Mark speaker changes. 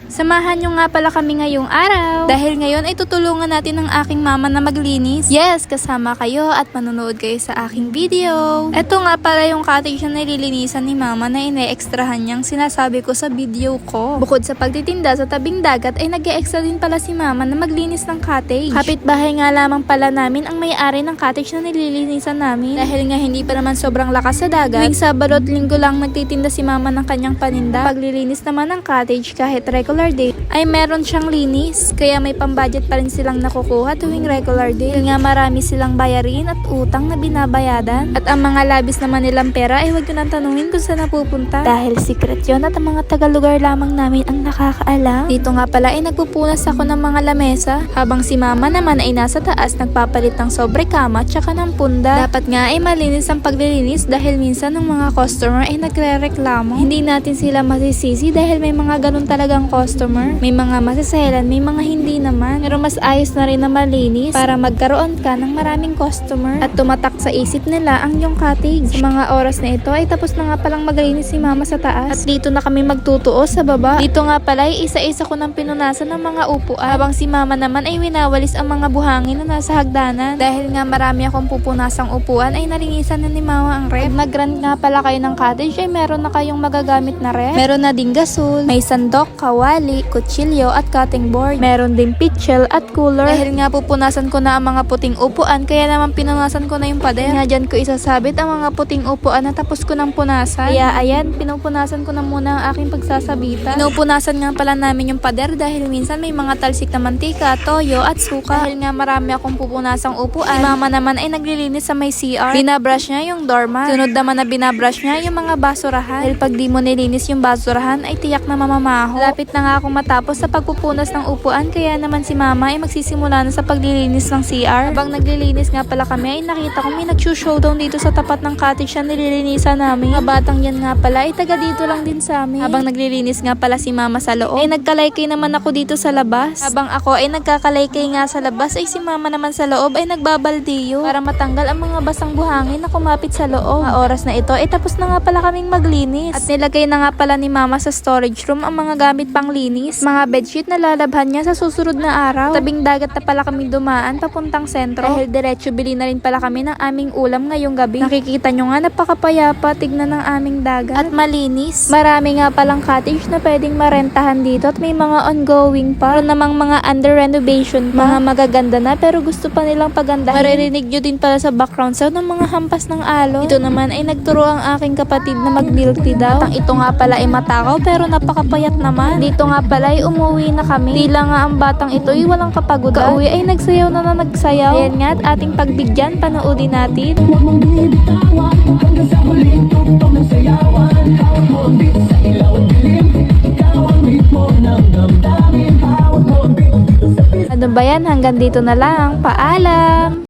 Speaker 1: Samahan nyo nga pala kami ngayong araw. Dahil ngayon ay tutulungan natin ng aking mama na maglinis. Yes, kasama kayo at manonood kayo sa aking video. Ito nga pala yung cottage na nililinisan ni mama na ine-extrahan niyang sinasabi ko sa video ko. Bukod sa pagtitinda sa tabing dagat ay nag-e-extra din pala si mama na maglinis ng cottage. Kapitbahay nga lamang pala namin ang may-ari ng cottage na nililinisan namin. Dahil nga hindi pa naman sobrang lakas sa dagat, tuwing Sabado at Linggo lang nagtitinda si mama ng kanyang paninda. Paglilinis naman ng cottage kahit regular day ay meron siyang linis, kaya may pambudget pa rin silang nakukuha tuwing regular day. Dahil nga marami silang bayarin at utang na binabayadan. At ang mga labis naman nilang pera ay huwag nyo nang tanungin kung saan napupunta. Dahil secret yon at ang mga taga-lugar lamang namin ang nakakaalam. Dito nga pala ay nagpupunas ako ng mga lamesa, habang si mama naman ay nasa taas nagpapalit ng sobre kama at saka ng punda. Dapat nga ay malinis ang paglilinis dahil minsan ng mga customer ay nagre-reklamo. Hindi natin sila masisisi dahil may mga ganun talagang customer. May mga masiselan, may mga hindi naman. Pero mas ayos na rin na malinis para magkaroon ka ng maraming customer at tumatak sa isip nila ang iyong cottage. Sa mga oras na ito ay tapos na nga palang maglinis si mama sa taas. At dito na kami magtutuo sa baba. Dito nga pala ay isa-isa ko nang pinunasan ng mga upuan. Habang si mama naman ay winawalis ang mga buhangin na nasa hagdanan. Dahil nga marami akong pupunasang upuan ay nalinisan na ni mama ang ref. Pag nag-rent nga pala kayo ng cottage ay meron na kayong magagamit na ref. Meron na ding gasol, may sandok, kawali, kutsilyo at cutting board. Meron din pitchel at cooler. Dahil nga pupunasan ko na ang mga puting upuan, kaya naman pinunasan ko na yung pader. Nga dyan ko isasabit ang mga puting upuan na tapos ko ng punasan. Kaya ayan, pinupunasan ko na muna ang aking pagsasabitan. Pinupunasan nga pala namin yung pader dahil minsan may mga talsik na mantika, toyo at suka. Dahil nga marami akong pupunasang upuan, si mama naman ay naglilinis sa may CR. Binabrush niya yung doormat. Sunod naman na binabrush niya yung mga basurahan. Dahil pag di mo nilinis yung basurahan ay tiyak na mamamaho. Lapit na nga akong matapos sa pagpupunas ng upuan, kaya naman si mama ay magsisimula na sa paglilinis ng CR. Habang naglilinis nga pala kami ay nakita ko may nag-showdown dito sa tapat ng cottage na nililinisan namin. Mga batang yan nga pala ay taga dito lang din sa amin. Habang naglilinis nga pala si mama sa loob ay nagkalaykay naman ako dito sa labas. Habang ako ay nagkakalaykay nga sa labas ay si mama naman sa loob ay nagbabaldiyo para matanggal ang mga basang buhangin na kumapit sa loob. Mga oras na ito ay tapos na nga pala kaming maglinis at nilagay na nga pala ni mama sa storage room ang mga gamit pang linis. Mga bedsheet na lalabhan niya sa susunod na araw. Tabing dagat na pala kami dumaan papuntang sentro. Dahil diretso bili na rin pala kami ng aming ulam ngayong gabi. Nakikita nyo nga napakapayapa tignan ng aming dagat. At malinis. Marami nga palang cottage na pwedeng marentahan dito at may mga ongoing pa. Pero namang mga under renovation pa. Mga magaganda na pero gusto pa nilang pagandahin. Maririnig nyo din pala sa background sound ng mga hampas ng alon. Ito naman ay nagturo ang aking kapatid na mag-milk tea daw. At ito nga pala ay matakaw pero napakapayat naman. Dito nga pala ay umuwi na kami. Di lang nga ang batang ito ay walang kapagudan. Kauwi ay nagsayaw na nagsayaw. Ayan nga at ating pagbigyan, panoodin natin. Ano ba yan? Hanggang dito na lang. Paalam!